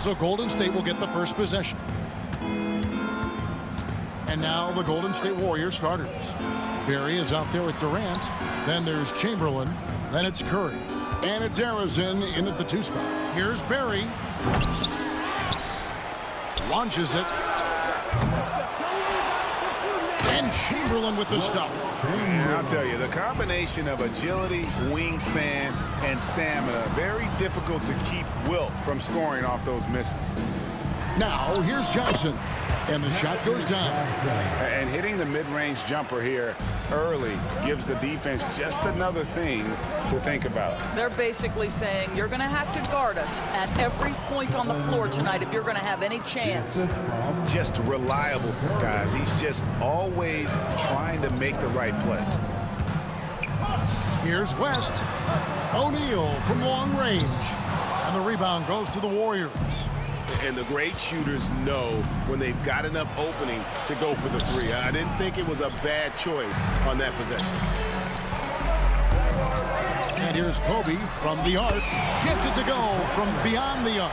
So Golden State will get the first possession. And now the Golden State Warriors starters. Barry is out there with Durant. Then there's Chamberlain. Then it's Curry. And it's Arizin in at the 2 spot. Here's Barry. Launches it. And Chamberlain with the stuff. And I'll tell you, the combination of agility, wingspan, and stamina, very difficult to keep Wilt from scoring off those misses. Now, here's Johnson. And the shot goes down. And hitting the mid-range jumper here early gives the defense just another thing to think about. They're basically saying you're going to have to guard us at every point on the floor tonight if you're going to have any chance. Just reliable, guys. He's just always trying to make the right play. Here's West. O'Neal from long range. And the rebound goes to the Warriors. And the great shooters know when they've got enough opening to go for the 3. I didn't think it was a bad choice on that possession. And here's Kobe from the arc. Gets it to go from beyond the arc.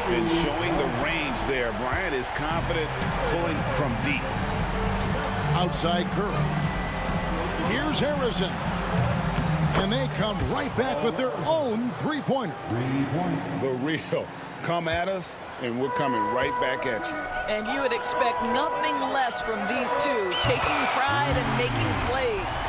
And showing the range there. Bryant is confident pulling from deep. Outside Curry. Here's Harrison. And they come right back with their own 3-pointer. The real. Come at us, and we're coming right back at you. And you would expect nothing less from these two, taking pride and making plays.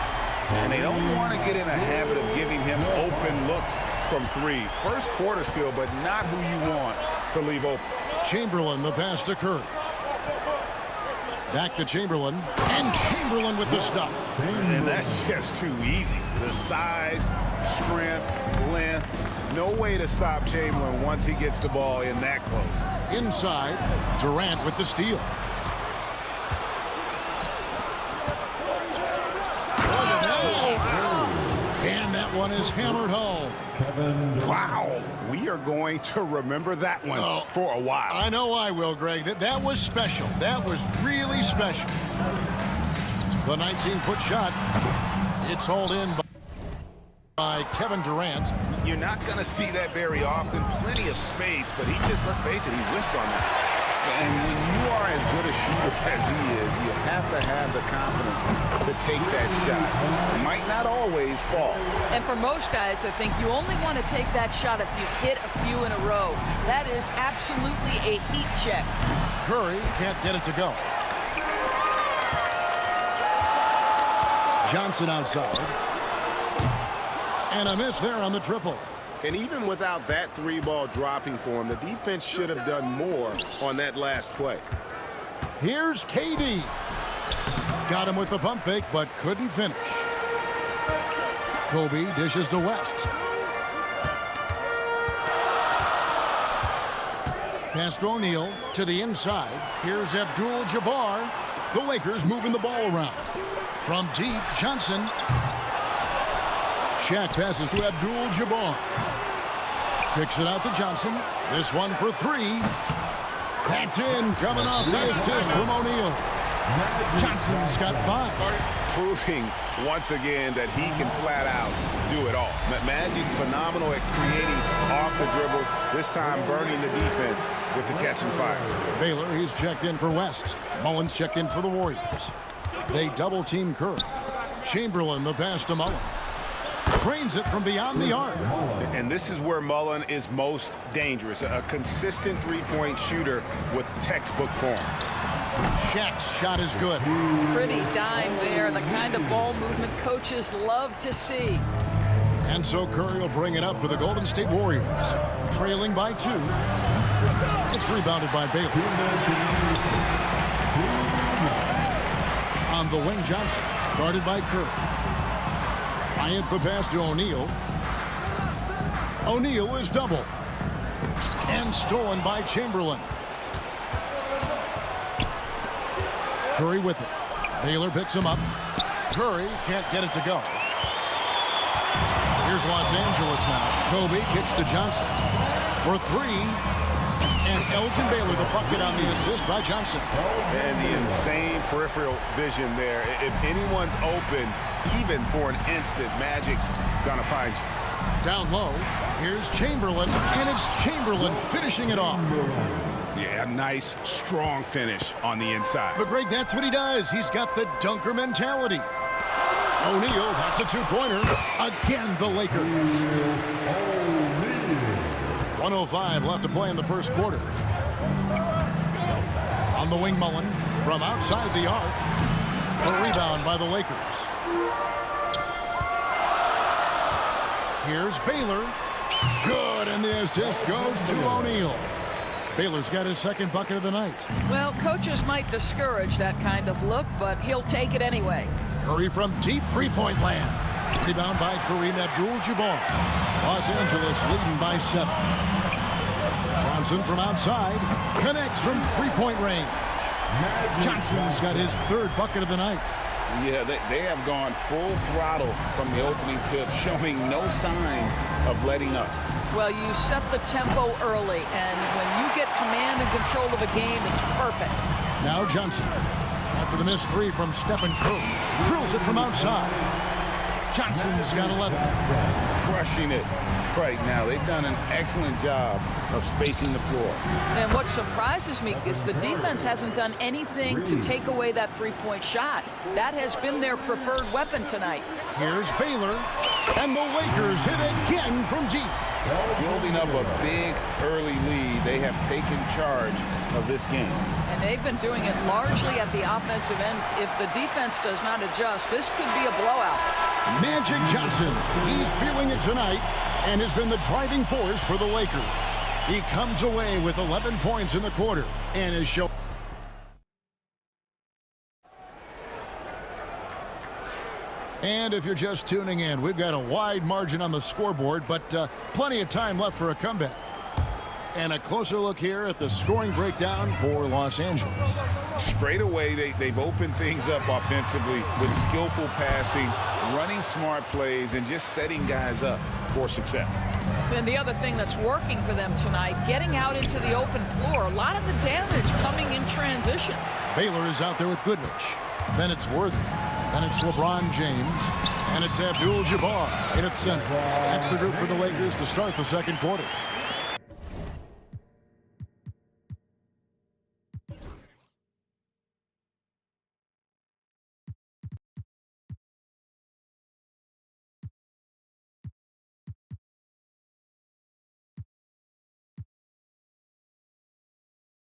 And they don't want to get in a habit of giving him open looks from 3. First quarter still, but not who you want to leave open. Chamberlain, the pass to Curry. Back to Chamberlain. And Chamberlain with the stuff. And that's just too easy. The size, strength, length. No way to stop Chamberlain once he gets the ball in that close. Inside, Durant with the steal. And that one is hammered home. Wow. We are going to remember that one for a while. I know I will, Greg. That was special. That was really special. The 19-foot shot. It's hauled in by Kevin Durant. You're not going to see that very often. Plenty of space, but he just, let's face it, he whiffs on that. And when you are as good a shooter as he is, you have to have the confidence to take that shot. It might not always fall. And for most guys, I think you only want to take that shot if you've hit a few in a row. That is absolutely a heat check. Curry can't get it to go. Johnson outside. And a miss there on the triple. And even without that 3-ball dropping for him, the defense should have done more on that last play. Here's KD. Got him with the pump fake, but couldn't finish. Kobe dishes to West. Pass to O'Neal to the inside. Here's Abdul-Jabbar. The Lakers moving the ball around. From deep, Johnson. Shaq passes to Abdul-Jabbar. Kicks it out to Johnson. This one for 3. That's in, coming off the assist from O'Neal. Johnson's got 5. Proving once again that he can flat out do it all. Magic phenomenal at creating off the dribble. This time burning the defense with the catch and fire. Baylor, he's checked in for West. Mullins checked in for the Warriors. They double team Curry. Chamberlain, the pass to Mullen. Trains it from beyond the arc. And this is where Mullen is most dangerous. A consistent 3-point shooter with textbook form. Shaq's shot is good. Pretty dime there, the kind of ball movement coaches love to see. And so Curry will bring it up for the Golden State Warriors. Trailing by 2. It's rebounded by Baylor. On the wing, Johnson. Guarded by Curry. Bryant the pass to O'Neal. O'Neal is double. And stolen by Chamberlain. Curry with it. Baylor picks him up. Curry can't get it to go. Here's Los Angeles now. Kobe kicks to Johnson. For 3. And Elgin Baylor, the bucket on the assist by Johnson. And the insane peripheral vision there. If anyone's open, even for an instant, Magic's gonna find you. Down low, here's Chamberlain, and it's Chamberlain finishing it off. Yeah, a nice, strong finish on the inside. But, Greg, that's what he does. He's got the dunker mentality. O'Neal, that's a two-pointer. Again, the Lakers. 1:05 left to play in the first quarter. On the wing, Mullen from outside the arc. A rebound by the Lakers. Here's Baylor. Good, and the assist goes to O'Neal. Baylor's got his second bucket of the night. Well, coaches might discourage that kind of look, but he'll take it anyway. Curry from deep three-point land. Rebound by Kareem Abdul-Jabbar. Los Angeles leading by 7. Johnson from outside connects from three-point range. Johnson's got his third bucket of the night. Yeah, they have gone full throttle from the opening tip, showing no signs of letting up. Well, you set the tempo early, and when you get command and control of a game, it's perfect. Now Johnson, after the missed three from Stephen Curry, drills it from outside. Johnson's got 11. Crushing it right now. They've done an excellent job of spacing the floor. And what surprises me is the defense hasn't done anything to take away that three-point shot. That has been their preferred weapon tonight. Here's Baylor, and the Lakers hit again from deep. Building up a big early lead, they have taken charge of this game. And they've been doing it largely at the offensive end. If the defense does not adjust, this could be a blowout. Magic Johnson, he's feeling it tonight and has been the driving force for the Lakers. He comes away with 11 points in the quarter and is showing. And if you're just tuning in, we've got a wide margin on the scoreboard, but plenty of time left for a comeback. And a closer look here at the scoring breakdown for Los Angeles. Straight away, they've opened things up offensively with skillful passing, running smart plays, and just setting guys up for success. And the other thing that's working for them tonight, getting out into the open floor. A lot of the damage coming in transition. Baylor is out there with Goodrich. Then it's Worthy. Then it's LeBron James. And it's Abdul-Jabbar in its center. That's the group for the Lakers to start the second quarter.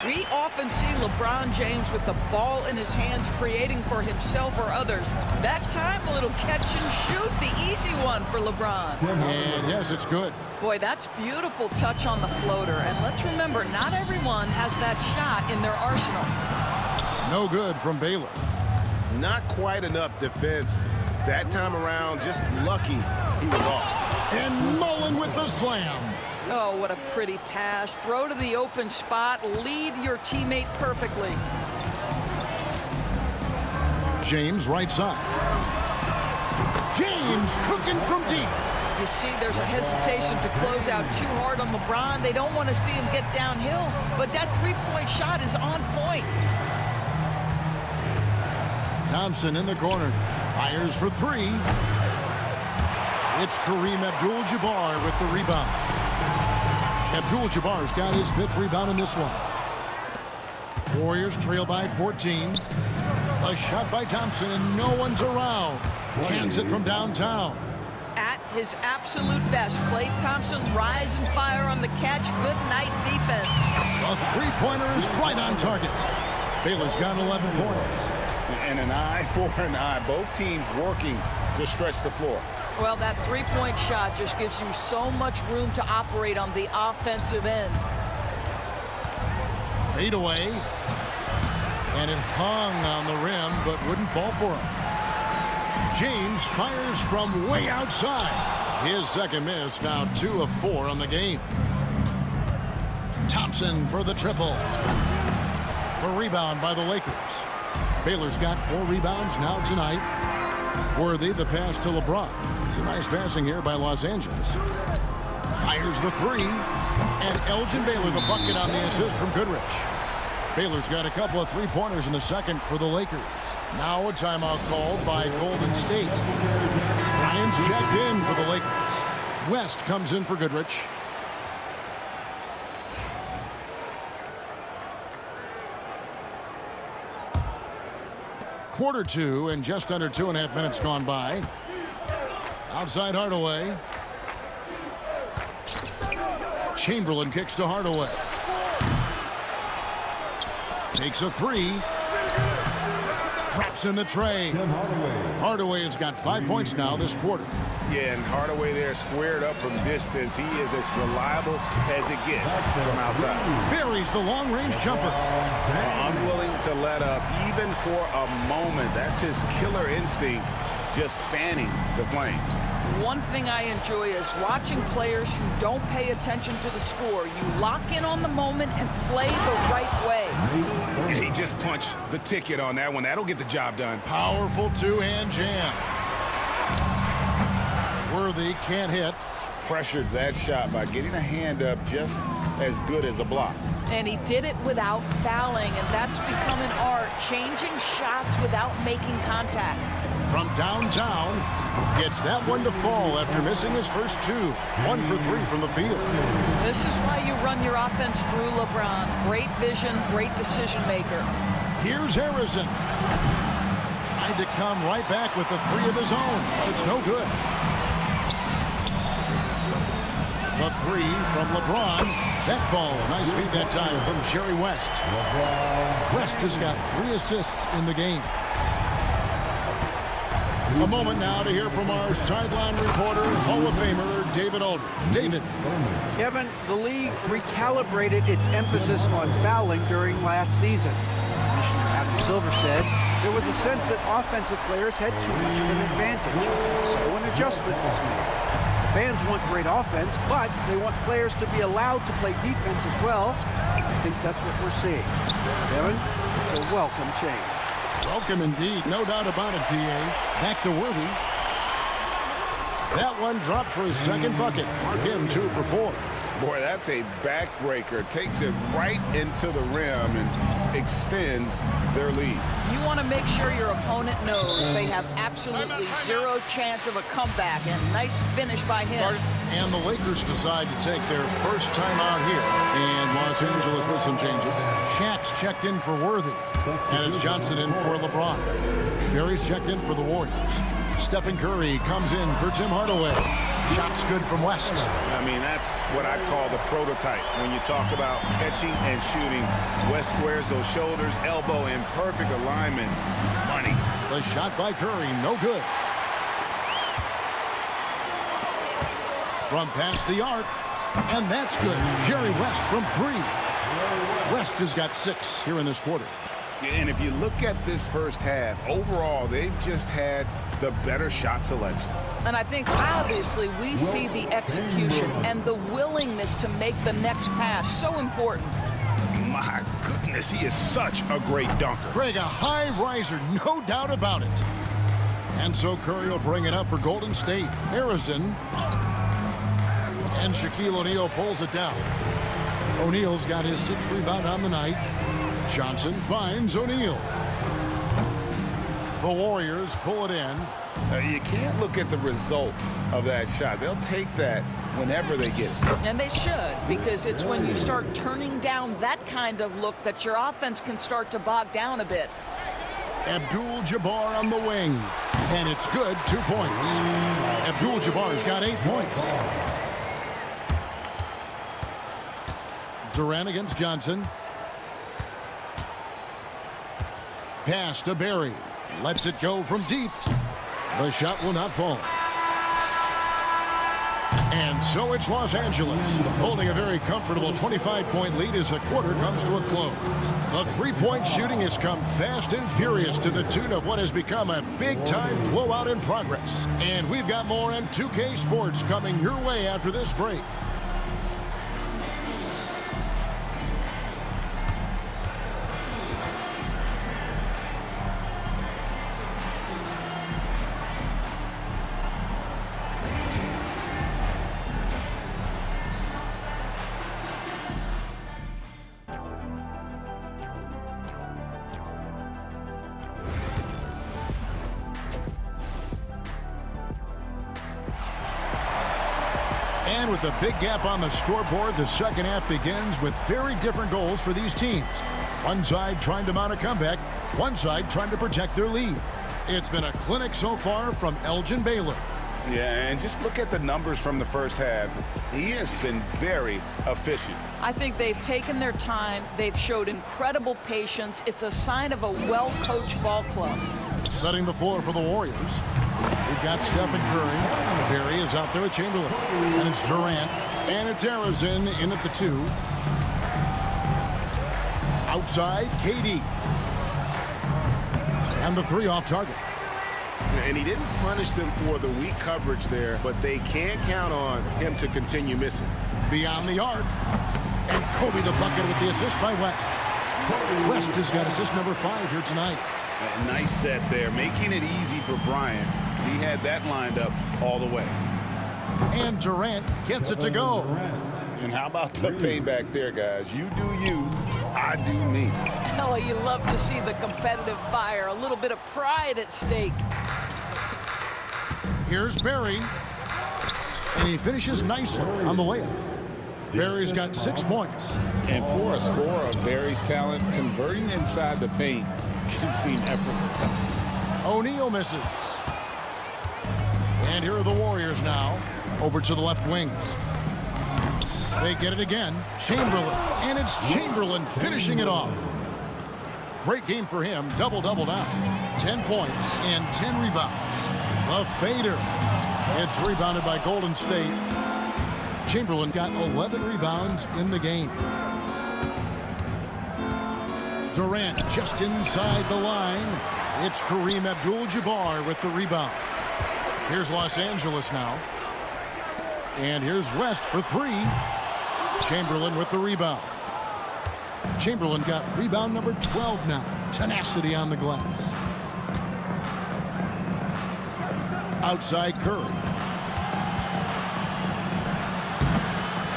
We often see LeBron James with the ball in his hands creating for himself or others. That time, a little catch and shoot, the easy one for LeBron. And yes, it's good. Boy, that's beautiful touch on the floater. And let's remember, not everyone has that shot in their arsenal. No good from Baylor. Not quite enough defense. That time around, just lucky he was off. And Mullen with the slam. Oh, what a pretty pass. Throw to the open spot. Lead your teammate perfectly. James right side. James cooking from deep. You see, there's a hesitation to close out too hard on LeBron. They don't want to see him get downhill, but that three-point shot is on point. Thompson in the corner. Fires for three. It's Kareem Abdul-Jabbar with the rebound. Abdul-Jabbar's got his 5th rebound in this one. Warriors trail by 14. A shot by Thompson, and no one's around. Cans it from downtown. At his absolute best, Klay Thompson rise and fire on the catch. Good night defense. A three-pointer is right on target. Baylor's got 11 points. And an eye for an eye. Both teams working to stretch the floor. Well, that three-point shot just gives you so much room to operate on the offensive end. Fade away. And it hung on the rim, but wouldn't fall for him. James fires from way outside. His second miss, now 2 of 4 on the game. Thompson for the triple. A rebound by the Lakers. Baylor's got 4 rebounds now tonight. Worthy, the pass to LeBron. It's a nice passing here by Los Angeles. Fires the three. And Elgin Baylor, the bucket on the assist from Goodrich. Baylor's got a couple of three-pointers in the second for the Lakers. Now a timeout called by Golden State. Ryan's checked in for the Lakers. West comes in for Goodrich. Quarter two and just under 2.5 minutes gone by. Outside Hardaway. Chamberlain kicks to Hardaway. Takes a three. Drops in the tray. Hardaway has got 5 points now this quarter. Yeah, and Hardaway there squared up from distance. He is as reliable as it gets from outside. Buries the long-range jumper. Unwilling to let up even for a moment. That's his killer instinct, just fanning the flame. One thing I enjoy is watching players who don't pay attention to the score. You lock in on the moment and play the right way. He just punched the ticket on that one. That'll get the job done. Powerful two-hand jam. Worthy can't hit. Pressured that shot by getting a hand up just as good as a block. And he did it without fouling, and that's become an art, changing shots without making contact. From downtown, gets that one to fall after missing his first two. 1 for 3 from the field. This is why you run your offense through LeBron. Great vision, great decision maker. Here's Harrison. Tried to come right back with the three of his own. It's no good. The three from LeBron. That ball, nice feed that time from Jerry West. West has got 3 assists in the game. A moment now to hear from our sideline reporter, Hall of Famer David Aldridge. David. Kevin, the league recalibrated its emphasis on fouling during last season. Commissioner Adam Silver said there was a sense that offensive players had too much of an advantage, so an adjustment was made. Fans want great offense, but they want players to be allowed to play defense as well. I think that's what we're seeing. Kevin, it's a welcome change. Welcome indeed, no doubt about it, D.A. Back to Worthy. That one dropped for his second bucket. Mark him 2 for 4. Boy, that's a backbreaker. Takes it right into the rim and extends their lead. You want to make sure your opponent knows they have absolutely zero chance of a comeback, and nice finish by him. And the Lakers decide to take their first time out here in Los Angeles with some changes. Shaq's checked in for Worthy, and it's Johnson in for LeBron. Barry's checked in for the Warriors. Stephen Curry comes in for Tim Hardaway. Shots good from West. I mean, that's what I call the prototype. When you talk about catching and shooting, West squares those shoulders, elbow in perfect alignment. Money. The shot by Curry, no good. From past the arc, and that's good. Jerry West from 3. West has got 6 here in this quarter. And if you look at this first half, overall, they've just had the better shot selection. And I think, obviously, we see the execution and the willingness to make the next pass so important. My goodness, he is such a great dunker. Craig, a high riser, no doubt about it. And so Curry will bring it up for Golden State. Harrison. And Shaquille O'Neal pulls it down. O'Neal's got his 6th rebound on the night. Johnson finds O'Neal. The Warriors pull it in. You can't look at the result of that shot. They'll take that whenever they get it. And they should, because it's when you start turning down that kind of look that your offense can start to bog down a bit. Abdul-Jabbar on the wing. And it's good, 2 points. Abdul-Jabbar's got 8 points. Durant against Johnson. Pass to Barry. Lets it go from deep. The shot will not fall. And so it's Los Angeles, holding a very comfortable 25-point lead as the quarter comes to a close. The three-point shooting has come fast and furious to the tune of what has become a big-time blowout in progress. And we've got more on 2K Sports coming your way after this break. And with a big gap on the scoreboard, the second half begins with very different goals for these teams. One side trying to mount a comeback, one side trying to protect their lead. It's been a clinic so far from Elgin Baylor. Yeah, and just look at the numbers from the first half. He has been very efficient. I think they've taken their time. They've showed incredible patience. It's a sign of a well-coached ball club. Setting the floor for the Warriors. We've got Stephen Curry. Barry is out there with Chamberlain. And it's Durant. And it's Arizin in at the 2. Outside, KD. And the 3 off target. And he didn't punish them for the weak coverage there, but they can't count on him to continue missing. Beyond the arc. And Kobe the bucket with the assist by West. West has got assist number 5 here tonight. A nice set there, making it easy for Bryant. He had that lined up all the way. And Durant gets it to go. And how about the payback there, guys? You do you, I do me. Oh, you love to see the competitive fire. A little bit of pride at stake. Here's Barry. And he finishes nicely on the layup. Barry's got 6 points. And for a scorer of Barry's talent, converting inside the paint can seem effortless. O'Neal misses. And here are the Warriors now. Over to the left wing. They get it again. Chamberlain. And it's Chamberlain finishing it off. Great game for him. Double-double now. 10 points and 10 rebounds. The fader. It's rebounded by Golden State. Chamberlain got 11 rebounds in the game. Durant just inside the line. It's Kareem Abdul-Jabbar with the rebound. Here's Los Angeles now. And here's West for 3. Chamberlain with the rebound. Chamberlain got rebound number 12 now. Tenacity on the glass. Outside Curry.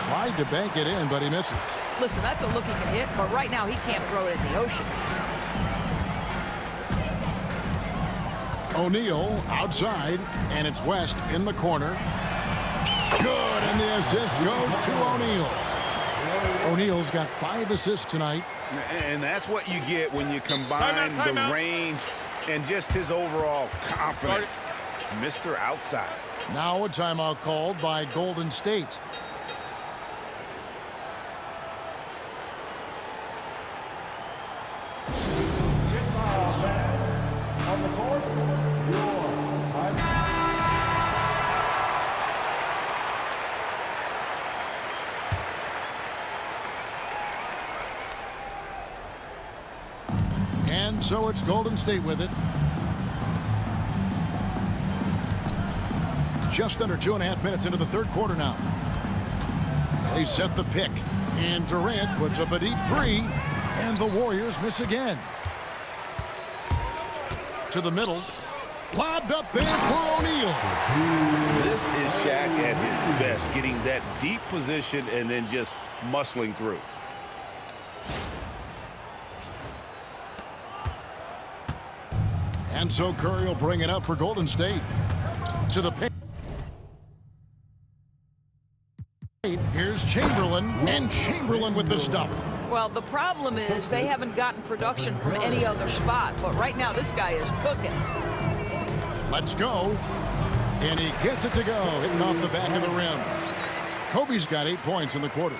Tried to bank it in, but he misses. Listen, that's a look he can hit, but right now he can't throw it in the ocean. O'Neal outside, and it's West in the corner. Good, and the assist goes to O'Neal. O'Neal's got 5 assists tonight. And that's what you get when you combine the range and just his overall confidence. Mr. Outside. Now a timeout called by Golden State. And so it's Golden State with it. Just under 2.5 minutes into the third quarter now. They set the pick. And Durant puts up a deep 3. And the Warriors miss again. To the middle. Lobbed up there for O'Neal. This is Shaq at his best, getting that deep position and then just muscling through. And so Curry will bring it up for Golden State. To the paint. Here's Chamberlain, and Chamberlain with the stuff. Well, the problem is they haven't gotten production from any other spot, but right now this guy is cooking. Let's go. And he gets it to go, hitting off the back of the rim. Kobe's got 8 points in the quarter.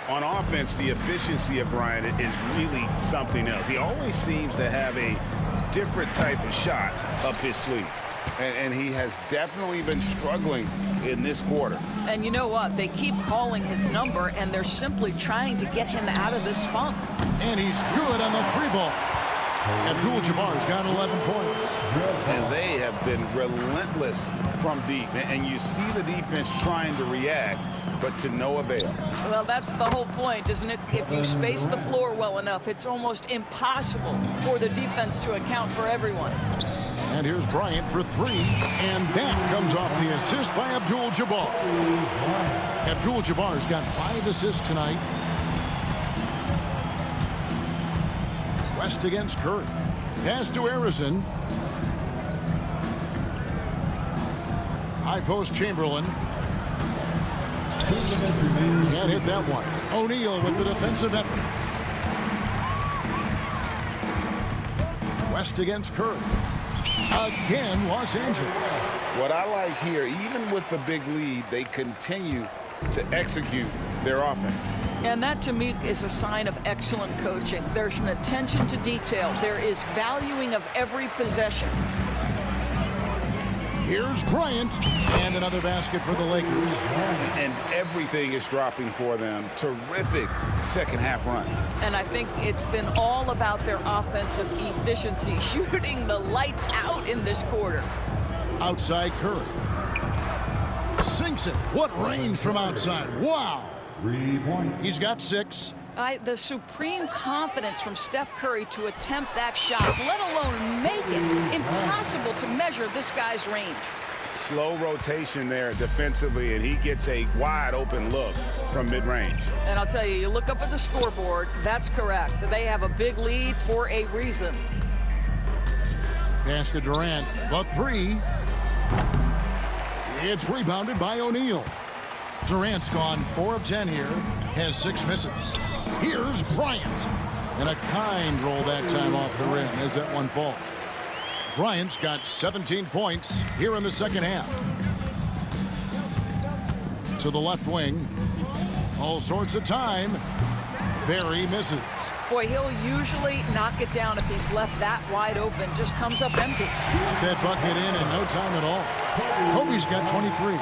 On offense, the efficiency of Bryant is really something else. He always seems to have a different type of shot up his sleeve. And he has definitely been struggling in this quarter. And you know what? They keep calling his number, and they're simply trying to get him out of this funk. And he's good on the 3-ball. Abdul-Jabbar's got 11 points. And they have been relentless from deep. And you see the defense trying to react, but to no avail. Well, that's the whole point, isn't it? If you space the floor well enough, it's almost impossible for the defense to account for everyone. And here's Bryant for 3. And that comes off the assist by Abdul-Jabbar. Abdul-Jabbar's got 5 assists tonight. West against Curry. Pass to Arizin. High post Chamberlain. Can't hit that one. O'Neal with the defensive effort. West against Curry. Again, Los Angeles. What I like here, even with the big lead, they continue to execute their offense. And that, to me, is a sign of excellent coaching. There's an attention to detail. There is valuing of every possession. Here's Bryant, and another basket for the Lakers. And everything is dropping for them. Terrific second half run. And I think it's been all about their offensive efficiency, shooting the lights out in this quarter. Outside Curry. Sinks it. What range from outside. Wow. He's got 6. The supreme confidence from Steph Curry to attempt that shot, let alone make it. Impossible to measure this guy's range. Slow rotation there defensively, and he gets a wide open look from mid-range. And I'll tell you, you look up at the scoreboard, that's correct. They have a big lead for a reason. Pass to Durant. The 3. It's rebounded by O'Neal. Durant's gone 4 of 10 here. Has 6 misses. Here's Bryant. And a kind roll that time off the rim as that one falls. Bryant's got 17 points here in the second half. To the left wing. All sorts of time. Barry misses. Boy, he'll usually knock it down if he's left that wide open. Just comes up empty. Got that bucket in no time at all. Kobe's got 23.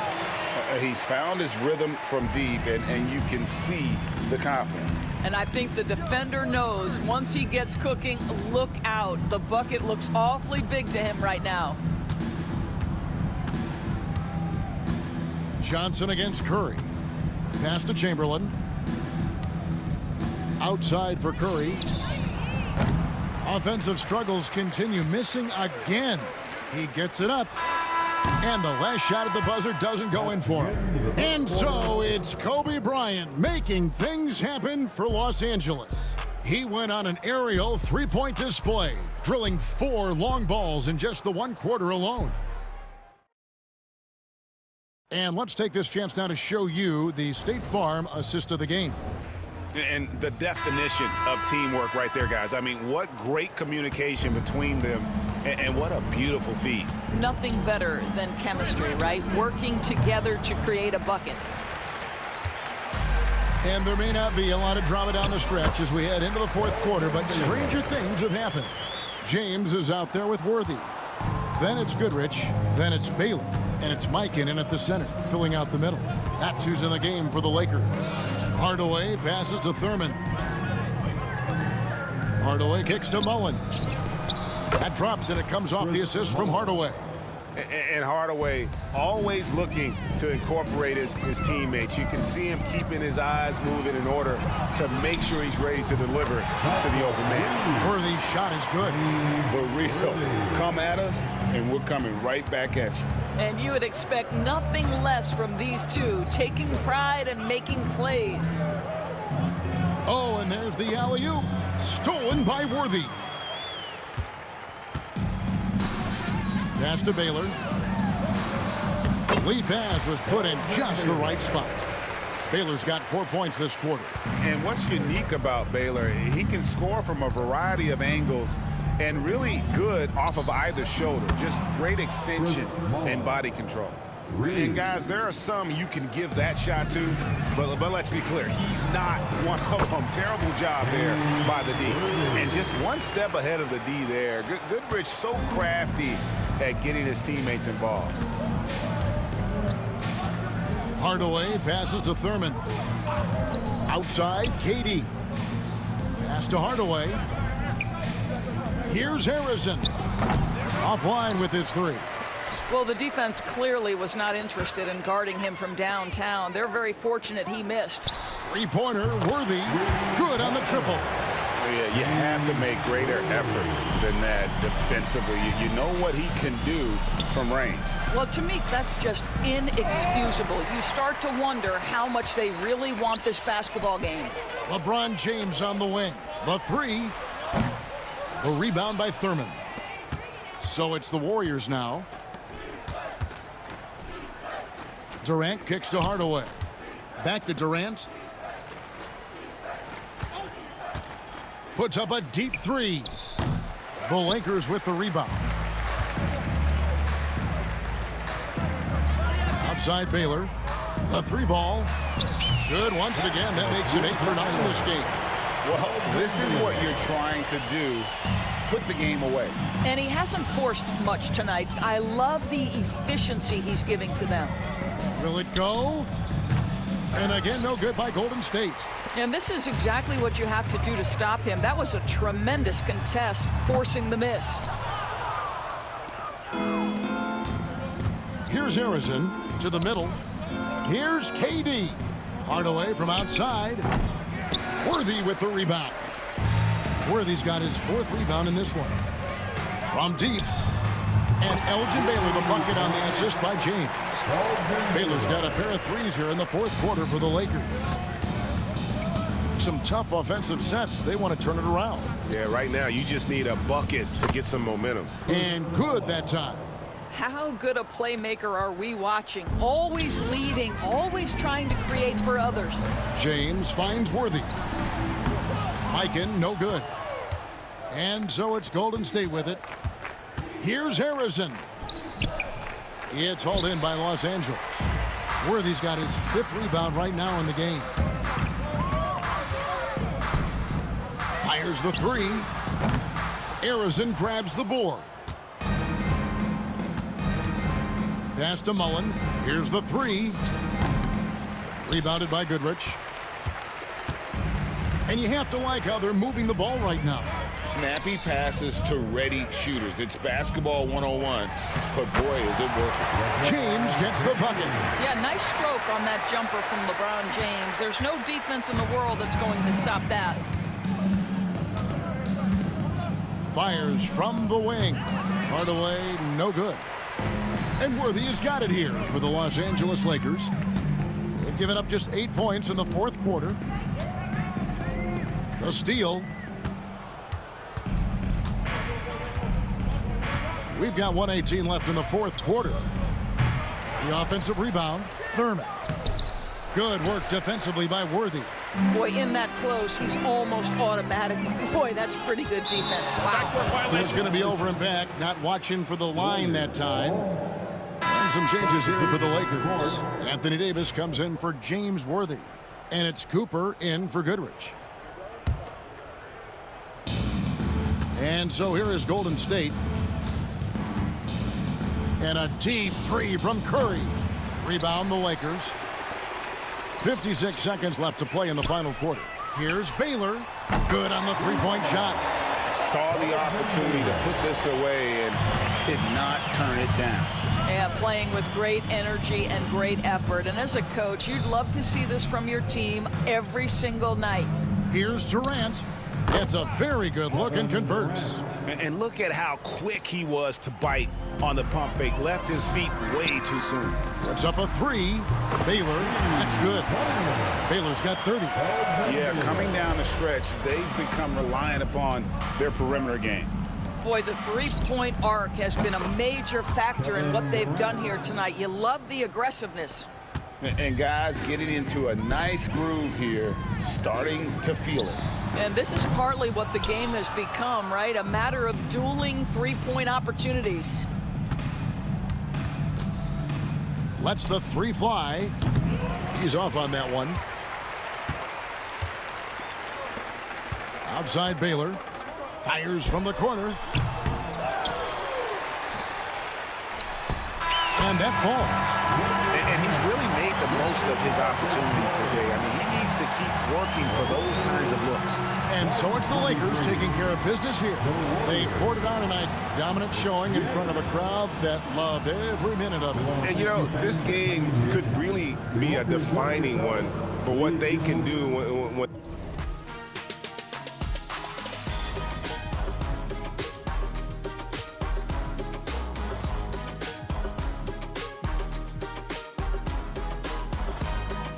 He's found his rhythm from deep, and you can see the confidence. And I think the defender knows once he gets cooking, look out. The bucket looks awfully big to him right now. Johnson against Curry. Pass to Chamberlain. Outside for Curry. Offensive struggles continue. Missing again. He gets it up. And the last shot at the buzzer doesn't go in for him. And so it's Kobe Bryant making things happen for Los Angeles. He went on an aerial 3-point display, drilling 4 long balls in just the 1 quarter alone. And let's take this chance now to show you the State Farm assist of the game. And the definition of teamwork right there, guys. I mean, what great communication between them, and what a beautiful feat. Nothing better than chemistry, right? Working together to create a bucket. And there may not be a lot of drama down the stretch as we head into the 4th quarter, but stranger things have happened. James is out there with Worthy. Then it's Goodrich. Then it's Baylor. And it's Mikan in at the center, filling out the middle. That's who's in the game for the Lakers. Hardaway passes to Thurman. Hardaway kicks to Mullen. That drops, and it comes off the assist from Hardaway. And Hardaway always looking to incorporate his teammates. You can see him keeping his eyes moving in order to make sure he's ready to deliver to the open man. Worthy's shot is good. The real come at us, and we're coming right back at you. And you would expect nothing less from these two, taking pride and making plays. Oh, and there's the alley-oop. Stolen by Worthy. Pass to Baylor. Lead pass was put in just the right spot. Baylor's got 4 points this quarter. And what's unique about Baylor, he can score from a variety of angles and really good off of either shoulder. Just great extension and body control. And guys, there are some you can give that shot to, but let's be clear, he's not one of them. Terrible job there by the D. And just one step ahead of the D there. Goodrich so crafty at getting his teammates involved. Hardaway passes to Thurman. Outside, KD. Pass to Hardaway. Here's Harrison. Offline with his 3. Well, the defense clearly was not interested in guarding him from downtown. They're very fortunate he missed. 3-pointer, Worthy. Good on the triple. Yeah, you have to make greater effort than that defensively. You know what he can do from range. Well, to me, that's just inexcusable. You start to wonder how much they really want this basketball game. LeBron James on the wing. The 3. The rebound by Thurman. So it's the Warriors now. Durant kicks to Hardaway. Back to Durant. Puts up a deep three. The Lakers with the rebound. Outside Baylor. A three ball. Good once again. That makes it 8 for 9 in this game. Well, this is what you're trying to do. Put the game away. And he hasn't forced much tonight. I love the efficiency he's giving to them. Will it go? And again, no good by Golden State. And this is exactly what you have to do to stop him. That was a tremendous contest, forcing the miss. Here's Harrison to the middle. Here's KD. Hardaway from outside. Worthy with the rebound. Worthy's got his 4th rebound in this one. From deep. And Elgin Baylor the bucket on the assist by James. Baylor's got a pair of threes here in the 4th quarter for the Lakers. Some tough offensive sets. They want to turn it around. Yeah, right now you just need a bucket to get some momentum. And good that time. How good a playmaker are we watching? Always leading, always trying to create for others. James finds Worthy. Mikan, no good. And so it's Golden State with it. Here's Harrison. It's hauled in by Los Angeles. Worthy's got his 5th rebound right now in the game. Fires the three. Harrison grabs the board. Pass to Mullen. Here's the three. Rebounded by Goodrich. And you have to like how they're moving the ball right now. Snappy passes to ready shooters. It's basketball 101, but boy, is it working. James gets the bucket. Yeah, nice stroke on that jumper from LeBron James. There's no defense in the world that's going to stop that. Fires from the wing. Hardaway, no good. And Worthy has got it here for the Los Angeles Lakers. They've given up just 8 points in the 4th quarter. The steal. We've got 1:18 left in the 4th quarter. The offensive rebound, Thurman. Good work defensively by Worthy. Boy, in that close, he's almost automatic. Boy, that's pretty good defense. Wow. It's going to be over and back. Not watching for the line that time. And some changes here for the Lakers. Anthony Davis comes in for James Worthy. And it's Cooper in for Goodrich. And so here is Golden State. And a deep three from Curry. Rebound the Lakers. 56 seconds left to play in the final quarter. Here's Baylor. Good on the three-point shot. Saw the opportunity to put this away and did not turn it down. Yeah, playing with great energy and great effort. And as a coach, you'd love to see this from your team every single night. Here's Durant. Gets a very good look and converts. And look at how quick he was to bite on the pump fake. Left his feet way too soon. Puts up a three. Baylor, that's good. Baylor's got 30. Yeah, coming down the stretch, they've become reliant upon their perimeter game. Boy, the three-point arc has been a major factor in what they've done here tonight. You love the aggressiveness. And guys getting into a nice groove here, starting to feel it. And this is partly what the game has become, right? A matter of dueling three-point opportunities. Lets the three fly. He's off on that one. Outside Baylor. Fires from the corner. And that falls. And he's really made the most of his opportunities today. I mean, he needs to keep working for those kinds of looks. And so it's the Lakers taking care of business here. They poured it on tonight. Dominant showing in front of a crowd that loved every minute of it. And, you know, this game could really be a defining one for what they can do when